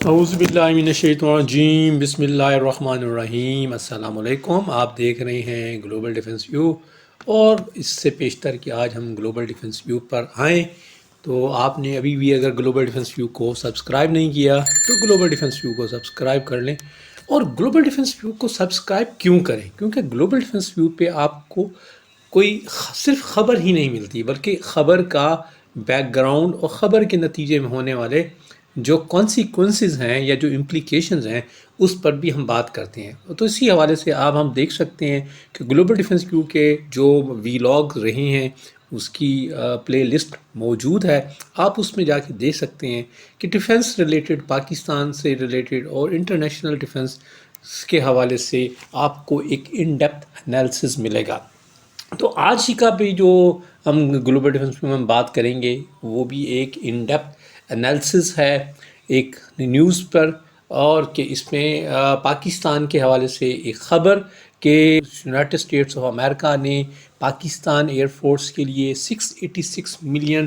اعوذ باللہ من الشیطان الرجیم، بسم اللہ الرحمن الرحیم۔ السلام علیکم، آپ دیکھ رہے ہیں گلوبل ڈیفنس ویو، اور اس سے پیشتر کہ آج ہم گلوبل ڈیفنس ویو پر آئیں تو آپ نے ابھی بھی اگر گلوبل ڈیفنس ویو کو سبسکرائب نہیں کیا تو گلوبل ڈیفنس ویو کو سبسکرائب کر لیں۔ اور گلوبل ڈیفنس ویو کو سبسکرائب کیوں کریں؟ کیونکہ گلوبل ڈیفنس ویو پہ آپ کو کوئی صرف خبر ہی نہیں ملتی، بلکہ خبر کا بیک گراؤنڈ اور خبر کے نتیجے میں ہونے والے جو کانسیکوینسز ہیں یا جو امپلیکیشنز ہیں اس پر بھی ہم بات کرتے ہیں۔ تو اسی حوالے سے اب ہم دیکھ سکتے ہیں کہ گلوبل ڈیفنس ویو کے جو ویلاگ رہے ہیں اس کی پلے لسٹ موجود ہے، آپ اس میں جا کے دیکھ سکتے ہیں کہ ڈیفنس ریلیٹڈ، پاکستان سے ریلیٹڈ اور انٹرنیشنل ڈیفنس کے حوالے سے آپ کو ایک ان ڈیپتھ انالیسز ملے گا۔ تو آج ہی کا بھی جو ہم گلوبل ڈیفنس میں ہم بات کریں گے وہ بھی ایک ان ڈیپتھ انالیسز ہے ایک نیوز پر، اور کہ اس میں پاکستان کے حوالے سے ایک خبر کہ یونائٹڈ اسٹیٹس آف امریکہ نے پاکستان ایئر فورس کے لیے $686 ملین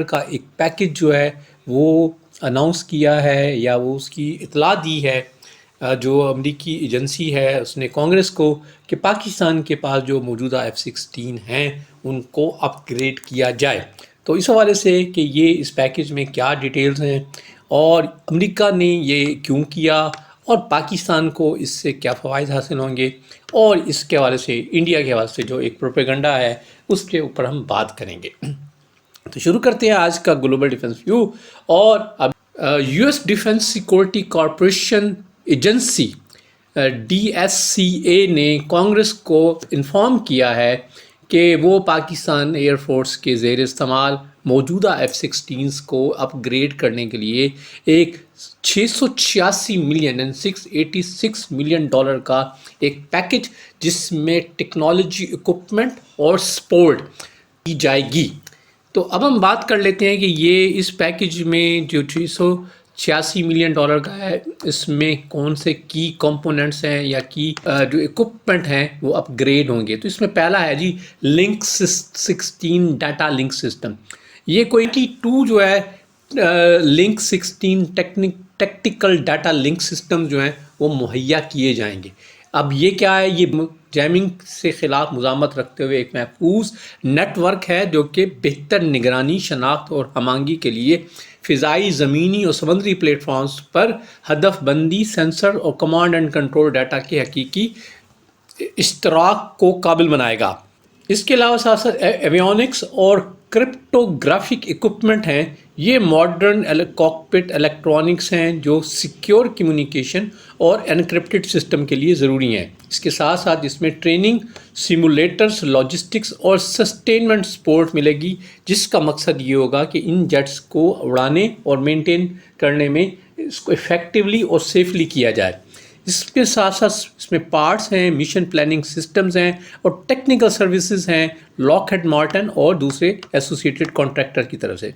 کا ایک پیکج جو ہے وہ اناؤنس کیا ہے، یا وہ اس کی اطلاع دی ہے جو امریکی ایجنسی ہے اس نے کانگریس کو، کہ پاکستان کے پاس جو موجودہ F-16 ہیں ان کو اپ گریڈ کیا جائے۔ تو اس حوالے سے کہ یہ اس پیکج میں کیا ڈیٹیلز ہیں اور امریکہ نے یہ کیوں کیا اور پاکستان کو اس سے کیا فوائد حاصل ہوں گے، اور اس کے حوالے سے انڈیا کے حوالے سے جو ایک پروپیگنڈا ہے اس کے اوپر ہم بات کریں گے۔ تو شروع کرتے ہیں آج کا گلوبل ڈیفنس ویو۔ اور اب U S defence security corporation agency DSCA نے کانگریس کو انفارم کیا ہے کہ وہ پاکستان ایئر فورس کے زیر استعمال موجودہ F-16 کو اپ گریڈ کرنے کے لیے ایک $686 ملین کا ایک پیکج، جس میں ٹیکنالوجی، اکوپمنٹ اور سپورٹ کی جائے گی۔ تو اب ہم بات کر لیتے ہیں کہ یہ اس پیکج میں جو $686 ملین کا ہے، اس میں کون سے کی کمپوننٹس ہیں یا کی جو اکوپمنٹ ہیں وہ اپ گریڈ ہوں گے۔ تو اس میں پہلا ہے جی لنک 16 ڈیٹا لنک سسٹم۔ یہ کوئی 2 جو ہے link 16 tactical data link system جو ہیں وہ مہیا کیے جائیں گے۔ اب یہ کیا ہے؟ یہ جیمنگ سے خلاف مزاحمت رکھتے ہوئے ایک محفوظ نیٹ ورک ہے جو کہ بہتر نگرانی، شناخت اور ہم آہنگی کے لیے فضائی، زمینی اور سمندری پلیٹ فارمز پر ہدف بندی، سینسر اور کمانڈ اینڈ کنٹرول ڈیٹا کے حقیقی اشتراک کو قابل بنائے گا۔ اس کے علاوہ ساتھ ساتھ ایویونکس اور کرپٹوگرافک اکوپمنٹ ہیں۔ یہ ماڈرن کاکپٹ الیکٹرانکس ہیں جو سیکیور کمیونیکیشن اور انکرپٹڈ سسٹم کے لیے ضروری ہیں۔ اس کے ساتھ ساتھ اس میں ٹریننگ، سیمولیٹرز، لاجسٹکس اور سسٹینمنٹ سپورٹ ملے گی، جس کا مقصد یہ ہوگا کہ ان جیٹس کو اڑانے اور مینٹین کرنے میں اس کو افیکٹولی اور سیفلی کیا جائے۔ اس کے ساتھ ساتھ اس میں پارٹس ہیں، مشن پلاننگ سسٹمز ہیں اور ٹیکنیکل سروسز ہیں لاک ہیڈ مارٹن اور دوسرے ایسوسیٹڈ کانٹریکٹر کی طرف سے۔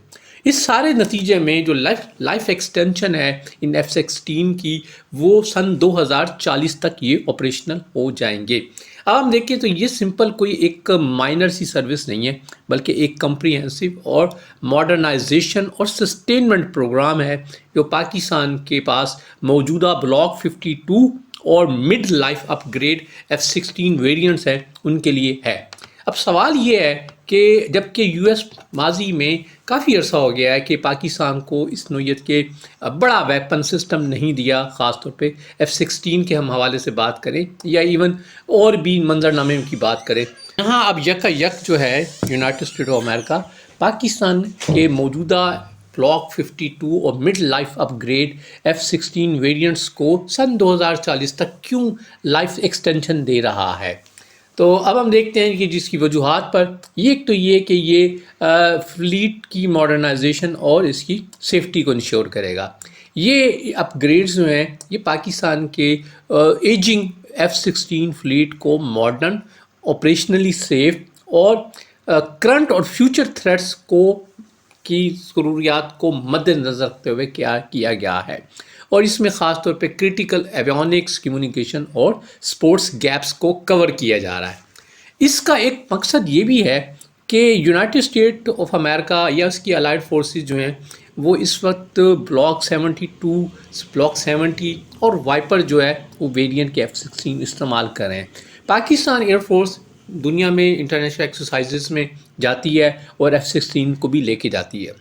اس سارے نتیجے میں جو لائف ایکسٹینشن ہے ان F-16 کی، وہ سن 2040 تک یہ آپریشنل ہو جائیں گے۔ اب ہم دیکھیں تو یہ سمپل کوئی ایک مائنر سی سروس نہیں ہے، بلکہ ایک کمپریہنسو اور ماڈرنائزیشن اور سسٹینمنٹ پروگرام ہے جو پاکستان کے پاس موجودہ بلاک 52 اور مڈ لائف اپ گریڈ F-16 ویریئنٹس ہیں ان کے لیے ہے۔ اب سوال یہ ہے کہ جبکہ یو ایس ماضی میں کافی عرصہ ہو گیا ہے کہ پاکستان کو اس نوعیت کے بڑا ویپن سسٹم نہیں دیا، خاص طور پہ F-16 کے ہم حوالے سے بات کریں یا ایون اور بھی منظرنامے کی بات کریں، یہاں اب یک جو ہے United state of America Pakistan کے موجودہ بلاک 52 اور مڈ لائف اپ گریڈ F-16 ویریئنٹس کو سن 2040 تک کیوں لائف ایکسٹینشن دے رہا ہے۔ تو اب ہم دیکھتے ہیں کہ جس کی وجوہات پر ایک تو یہ کہ یہ فلیٹ کی ماڈرنائزیشن اور اس کی سیفٹی کو انشور کرے گا۔ یہ اپ گریڈز جو ہیں یہ پاکستان کے ایجنگ F-16 فلیٹ کو ماڈرن، آپریشنلی سیف اور کرنٹ اور فیوچر تھریٹس کی ضروریات کو مد نظر رکھتے ہوئے کیا کیا گیا ہے، اور اس میں خاص طور پہ کرٹیکل ایویونکس، کمیونیکیشن اور سپورٹس گیپس کو کور کیا جا رہا ہے۔ اس کا ایک مقصد یہ بھی ہے کہ یونائٹڈ اسٹیٹ آف امریکہ یا اس کی الائڈ فورسز جو ہیں وہ اس وقت بلاک 72 بلاک 70 اور وائپر جو ہے وہ ویریئنٹ کے F-16 استعمال کر رہے ہیں. پاکستان ایئر فورس دنیا میں انٹرنیشنل ایکسرسائزز میں جاتی ہے اور F-16 کو بھی لے کے جاتی ہے.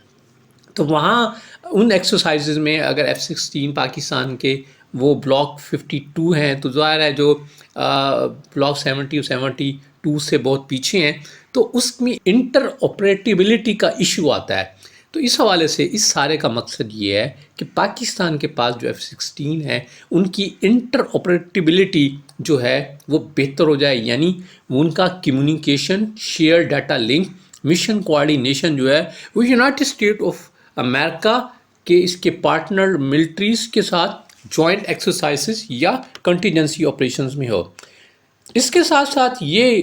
تو وہاں ان ایکسرسائزز میں اگر F-16 پاکستان کے وہ بلاک 52 ہیں تو ظاہر ہے جو بلاک 70 اور 72 سے بہت پیچھے ہیں تو اس میں انٹر آپریٹیبلٹی کا ایشو آتا ہے. تو اس حوالے سے اس سارے کا مقصد یہ ہے کہ پاکستان کے پاس جو F-16 ہے ان کی انٹر آپریٹیبلٹی جو ہے وہ بہتر ہو جائے، یعنی ان کا communication, share data link, mission coordination جو ہے وہ یونائٹڈ اسٹیٹ آف امریکہ کے اس کے پارٹنر ملٹریز کے ساتھ جوائنٹ ایکسرسائزز یا کنٹینجنسی آپریشنز میں ہو. اس کے ساتھ ساتھ یہ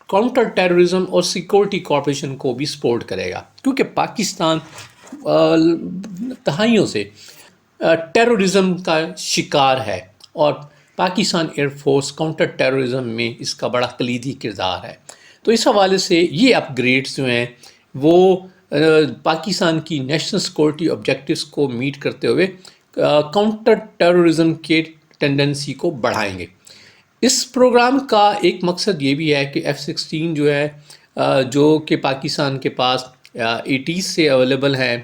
کاؤنٹر ٹیررزم اور سیکورٹی کارپوریشن کو بھی سپورٹ کرے گا، کیونکہ پاکستان دہائیوں سے ٹیررزم کا شکار ہے اور Pakistan air force counter terrorism میں اس کا بڑا کلیدی کردار ہے. تو اس حوالے سے یہ اپ گریڈز جو ہیں وہ پاکستان کی نیشنل سیکورٹی آبجیکٹیوز کو میٹ کرتے ہوئے کاؤنٹر ٹیررزم کے ٹینڈنسی کو بڑھائیں گے. اس پروگرام کا ایک مقصد یہ بھی ہے کہ F-16 جو ہے جو کہ پاکستان کے پاس 80s سے اویلیبل ہیں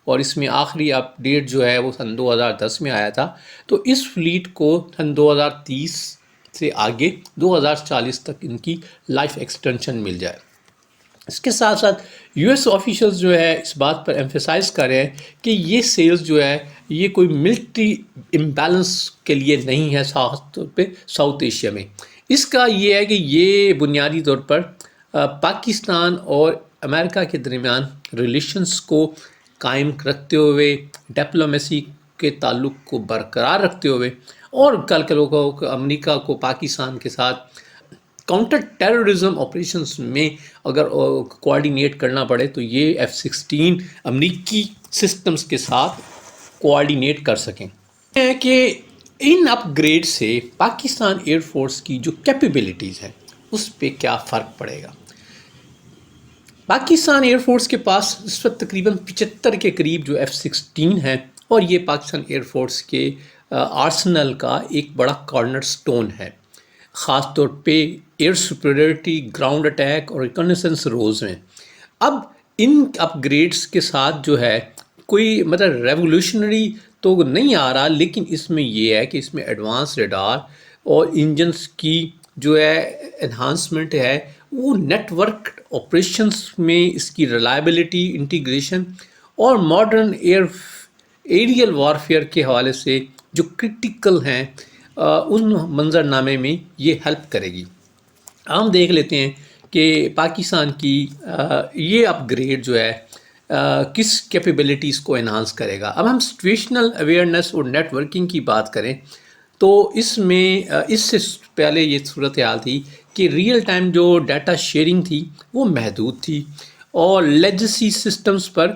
اور اس میں آخری اپ ڈیٹ جو ہے وہ سن 2010 میں آیا تھا، تو اس فلیٹ کو سن 2030 سے آگے 2040 تک ان کی لائف ایکسٹینشن مل جائے. اس کے ساتھ ساتھ US آفیشلز جو ہے اس بات پر ایمفیسائز کر رہے ہیں کہ یہ سیلز جو ہے یہ کوئی ملٹری امبیلنس کے لیے نہیں ہے، خاص طور پہ ساؤتھ ایشیا میں. اس کا یہ ہے کہ یہ بنیادی طور پر پاکستان اور امریکہ کے درمیان ریلیشنز کو قائم رکھتے ہوئے، ڈپلومیسی کے تعلق کو برقرار رکھتے ہوئے اور کل امریکہ کو پاکستان کے ساتھ کاؤنٹر ٹیررزم آپریشنز میں اگر کوآرڈینیٹ کرنا پڑے تو یہ F-16 امریکی سسٹمز کے ساتھ کوآرڈینیٹ کر سکیں. کہ ان اپ گریڈ سے پاکستان ایئر فورس کی جو کیپیبلٹیز ہیں اس پہ کیا فرق پڑے گا. پاکستان ایئر فورس کے پاس اس وقت تقریباً 75 کے قریب جو F-16 ہیں اور یہ پاکستان ایئر فورس کے آرسنل کا ایک بڑا کارنر سٹون ہے، خاص طور پہ ایئر سپیریورٹی، گراؤنڈ اٹیک اور ریکنیسنس رولز میں. اب ان اپ گریڈس کے ساتھ جو ہے کوئی مطلب ریولیوشنری تو نہیں آ رہا، لیکن اس میں یہ ہے کہ اس میں ایڈوانس ریڈار اور انجنس کی جو ہے انہانسمنٹ ہے، وہ نیٹ ورک آپریشنس میں اس کی ریلائبلٹی، انٹیگریشن اور ماڈرن ایریل وارفیئر کے حوالے سے جو کرٹیکل ہیں ان منظر نامے میں یہ ہیلپ کرے گی. ہم دیکھ لیتے ہیں کہ پاکستان کی یہ اپ گریڈ جو ہے کس کیپیبلٹیز کو انہانس کرے گا. اب ہم سچویشنل اویئرنیس اور نیٹ ورکنگ کی بات کریں تو اس میں اس سے پہلے یہ صورتحال تھی کہ ریئل ٹائم جو ڈیٹا شیئرنگ تھی وہ محدود تھی اور لیجسی سسٹمز پر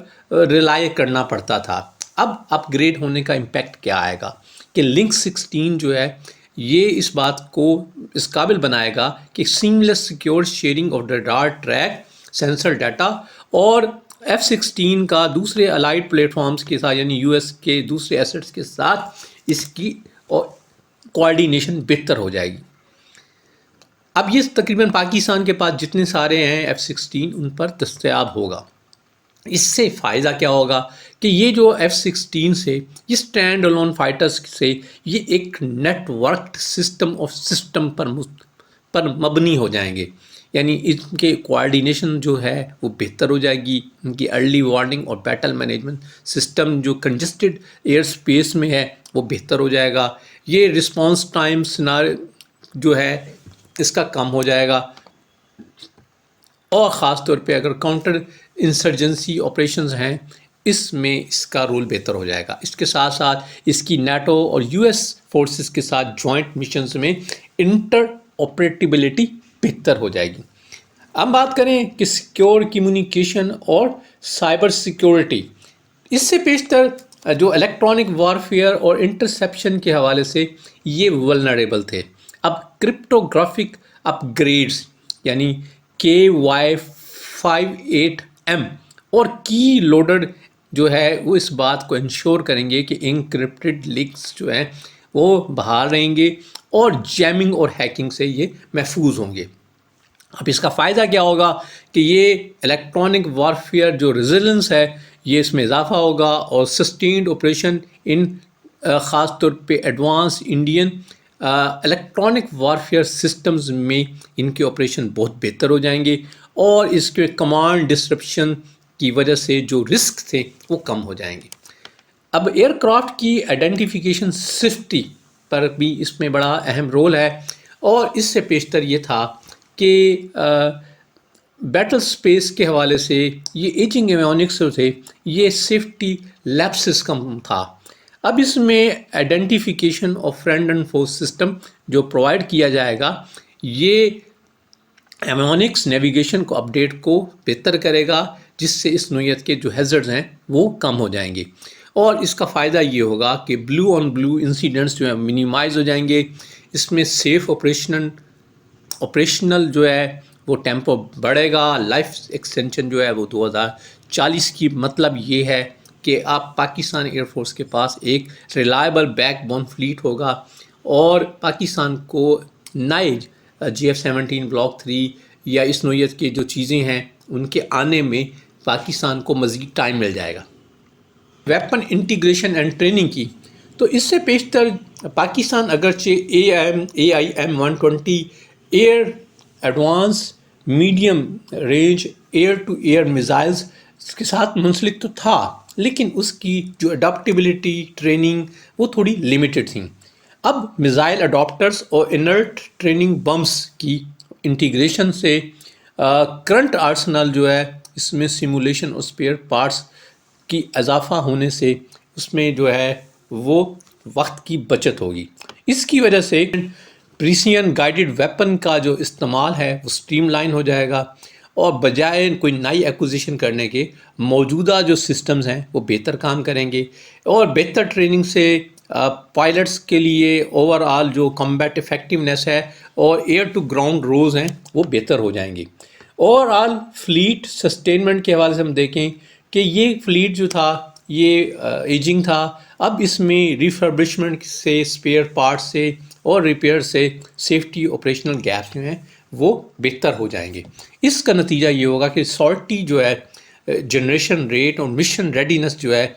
ریلائی کرنا پڑتا تھا. اب اپ گریڈ ہونے کا امپیکٹ کیا آئے گا کہ لنک 16 جو ہے یہ اس بات کو اس قابل بنائے گا کہ seamless secure sharing of radar track sensor data اور F-16 کا دوسرے الائڈ پلیٹ فارمز کے ساتھ یعنی US کے دوسرے ایسٹس کے ساتھ اس کی کوآرڈینیشن بہتر ہو جائے گی. اب یہ تقریباً پاکستان کے پاس جتنے سارے ہیں F-16 ان پر دستیاب ہوگا. اس سے فائدہ کیا ہوگا کہ یہ جو F-16 سے یہ اسٹینڈ الون فائٹرز سے یہ ایک networked system of system پر مبنی ہو جائیں گے، یعنی ان کے کوآرڈینیشن جو ہے وہ بہتر ہو جائے گی. ان کی ارلی وارننگ اور بیٹل مینجمنٹ سسٹم جو کنجسٹڈ ایئر اسپیس میں ہے وہ بہتر ہو جائے گا. یہ رسپانس ٹائم جو ہے اس کا کم ہو جائے گا اور خاص طور پہ اگر کاؤنٹر انسرجنسی آپریشنز ہیں اس میں اس کا رول بہتر ہو جائے گا. اس کے ساتھ ساتھ اس کی نیٹو اور US فورسز کے ساتھ جوائنٹ مشنز میں انٹر آپریٹیبلٹی بہتر ہو جائے گی. اب بات کریں کہ سیکیور کمیونیکیشن اور سائبر سیکیورٹی، اس سے پیشتر جو الیکٹرانک وارفیئر اور انٹرسیپشن کے حوالے سے یہ ولنریبل تھے. اب کرپٹوگرافک اپ گریڈز یعنی KY58M اور کی لوڈڈ جو ہے وہ اس بات کو انشور کریں گے کہ انکرپٹڈ لنکس جو ہیں وہ باہر رہیں گے اور جیمنگ اور ہیکنگ سے یہ محفوظ ہوں گے۔ اب اس کا فائدہ کیا ہوگا کہ یہ الیکٹرانک وارفیئر جو ریزیلنس ہے یہ اس میں اضافہ ہوگا، اور سسٹینڈ آپریشن ان خاص طور پہ advance Indian electronic warfare systems میں ان کے آپریشن بہت بہتر ہو جائیں گے، اور اس کے کمانڈ ڈسرپشن کی وجہ سے جو رسک تھے وہ کم ہو جائیں گے۔ اب ایئر کرافٹ کی آئیڈینٹیفیکیشن سیفٹی پر بھی اس میں بڑا اہم رول ہے، اور اس سے پیشتر یہ تھا کہ بیٹل سپیس کے حوالے سے یہ ایجنگ ایویونکس جو تھے یہ سیفٹی لیپسز کم تھا۔ اب اس میں آئیڈینٹیفیکیشن آف فرینڈ اینڈ فو سسٹم جو پرووائڈ کیا جائے گا یہ ایویونکس نیویگیشن کو اپڈیٹ کو بہتر کرے گا، جس سے اس نوعیت کے جو ہیزرڈز ہیں وہ کم ہو جائیں گے، اور اس کا فائدہ یہ ہوگا کہ بلو آن بلو انسیڈنٹس جو ہیں منیمائز ہو جائیں گے۔ اس میں سیف آپریشنل جو ہے وہ ٹیمپو بڑھے گا۔ لائف ایکسٹینشن جو ہے وہ 2040 کی مطلب یہ ہے کہ آپ پاکستان ایئر فورس کے پاس ایک ریلائبل بیک بون فلیٹ ہوگا، اور پاکستان کو نئے GF-17 بلاک 3 یا اس نوعیت کے جو چیزیں ہیں ان کے آنے میں پاکستان کو مزید ٹائم مل جائے گا۔ ویپن انٹیگریشن اینڈ ٹریننگ کی تو اس سے پیشتر پاکستان اگرچہ AIM-120 air advance medium range air to air missiles کے ساتھ منسلک تو تھا، لیکن اس کی جو اڈاپٹیبلٹی ٹریننگ وہ تھوڑی لمیٹڈ تھیں۔ اب میزائل اڈاپٹرز اور انرٹ ٹریننگ بمس کی انٹیگریشن سے کرنٹ آرسنل جو ہے اس میں سیمولیشن اور اسپیئر پارٹس کی اضافہ ہونے سے اس میں جو ہے وہ وقت کی بچت ہوگی۔ اس کی وجہ سے پریسین گائیڈڈ ویپن کا جو استعمال ہے وہ اسٹریم لائن ہو جائے گا، اور بجائے کوئی نئی ایکوزیشن کرنے کے موجودہ جو سسٹمز ہیں وہ بہتر کام کریں گے، اور بہتر ٹریننگ سے پائلٹس کے لیے اوور آل جو کمبیٹ افیکٹونیس ہے اور ایئر ٹو گراؤنڈ روز ہیں وہ بہتر ہو جائیں گے۔ اوور آل فلیٹ سسٹینمنٹ کے حوالے سے ہم دیکھیں کہ یہ فلیٹ جو تھا یہ ایجنگ تھا، اب اس میں ریفربشمنٹ سے، اسپیئر پارٹ سے اور ریپیئر سے سیفٹی آپریشنل گیپس جو ہیں وہ بہتر ہو جائیں گے۔ اس کا نتیجہ یہ ہوگا کہ سالٹی جو ہے جنریشن ریٹ اور مشن ریڈینس جو ہے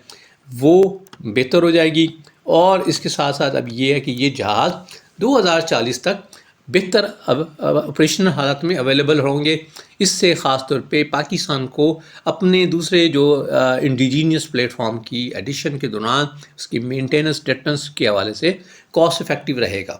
وہ بہتر ہو جائے گی، اور اس کے ساتھ ساتھ اب یہ ہے کہ یہ جہاز 2040 تک بہتر آپریشنل حالت میں اویلیبل ہوں گے۔ اس سے خاص طور پہ پاکستان کو اپنے دوسرے جو انڈیجینیس پلیٹ فارم کی ایڈیشن کے دوران اس کی مینٹیننس ڈیٹنس کے حوالے سے کاسٹ افیکٹو رہے گا۔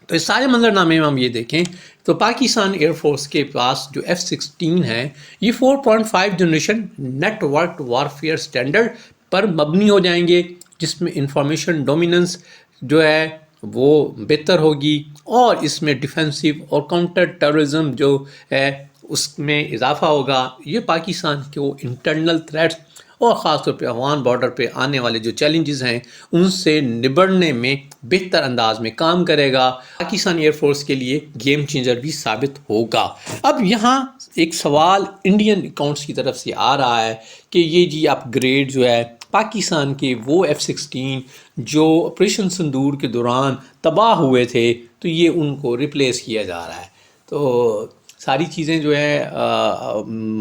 تو اس سارے منظرنامے میں ہم یہ دیکھیں تو پاکستان ایئر فورس کے پاس جو F-16 ہے یہ 4.5 generation network warfare standard پر مبنی ہو جائیں گے، جس میں انفارمیشن ڈومیننس جو ہے وہ بہتر ہوگی، اور اس میں ڈیفینسو اور کاؤنٹر ٹیررزم جو ہے اس میں اضافہ ہوگا۔ یہ پاکستان کو انٹرنل تھریٹس اور خاص طور پہ افغان بارڈر پہ آنے والے جو چیلنجز ہیں ان سے نبڑنے میں بہتر انداز میں کام کرے گا۔ پاکستان ایئر فورس کے لیے گیم چینجر بھی ثابت ہوگا۔ اب یہاں ایک سوال انڈین اکاؤنٹس کی طرف سے آ رہا ہے کہ یہ جی اپ گریڈ جو ہے پاکستان کے وہ F-16 جو آپریشن سندور کے دوران تباہ ہوئے تھے تو یہ ان کو ریپلیس کیا جا رہا ہے۔ تو ساری چیزیں جو ہے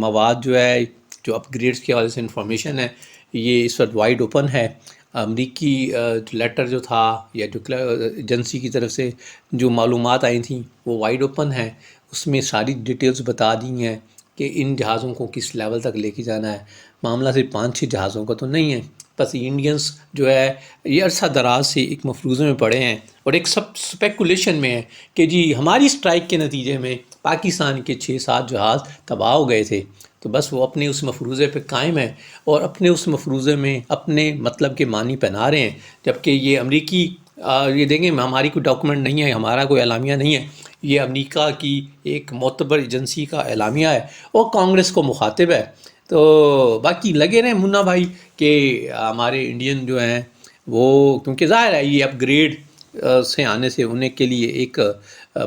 مواد جو ہے جو اپ گریڈس کے حوالے سے انفارمیشن ہے یہ اس وقت وائڈ اوپن ہے۔ امریکی لیٹر جو تھا یا جو ایجنسی کی طرف سے جو معلومات آئی تھیں وہ وائڈ اوپن ہے، اس میں ساری ڈیٹیلز بتا دی ہیں کہ ان جہازوں کو کس لیول تک لے کے جانا ہے۔ معاملہ صرف 5-6 جہازوں کا تو نہیں ہے، بس انڈینس جو ہے یہ عرصہ دراز سے ایک مفروضے میں پڑے ہیں اور ایک سب اسپیکولیشن میں ہے کہ جی ہماری اسٹرائک کے نتیجے میں پاکستان کے 6-7 جہاز تباہ ہو گئے تھے، تو بس وہ اپنے اس مفروضے پہ قائم ہیں اور اپنے اس مفروضے میں اپنے مطلب کے معنی پہنا رہے ہیں، جبکہ یہ امریکی یہ دیکھیں ہماری کوئی ڈاکومنٹ نہیں ہے، ہمارا کوئی اعلامیہ نہیں ہے، یہ امریکہ کی ایک معتبر ایجنسی کا اعلامیہ ہے اور کانگریس کو مخاطب ہے۔ تو باقی لگے رہیں منا بھائی کہ ہمارے انڈین جو ہیں وہ کیونکہ ظاہر ہے یہ اپ گریڈ سے آنے سے انہیں کے لیے ایک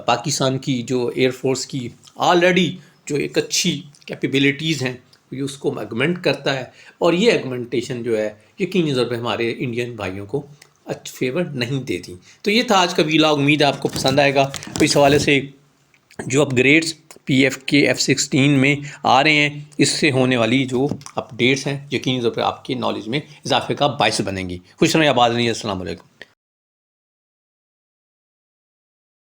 پاکستان کی جو ایئر فورس کی آلریڈی جو ایک اچھی کیپیبلٹیز ہیں یہ اس کو ایگمنٹ کرتا ہے، اور یہ ایگمنٹیشن جو ہے یقینی طور پہ ہمارے انڈین بھائیوں کو فیور نہیں دیتی۔ تو یہ تھا آج کا ویلاگ، امید ہے آپ کو پسند آئے گا۔ تو اس حوالے سے جو اپ گریڈس پی ایف کے F-16 میں آ رہے ہیں، اس سے ہونے والی جو اپ ڈیٹس ہیں یقینی طور پہ آپ کی نالج میں اضافے کا باعث بنیں گی۔ خوش رہیں، آباد رہیے، السلام علیکم۔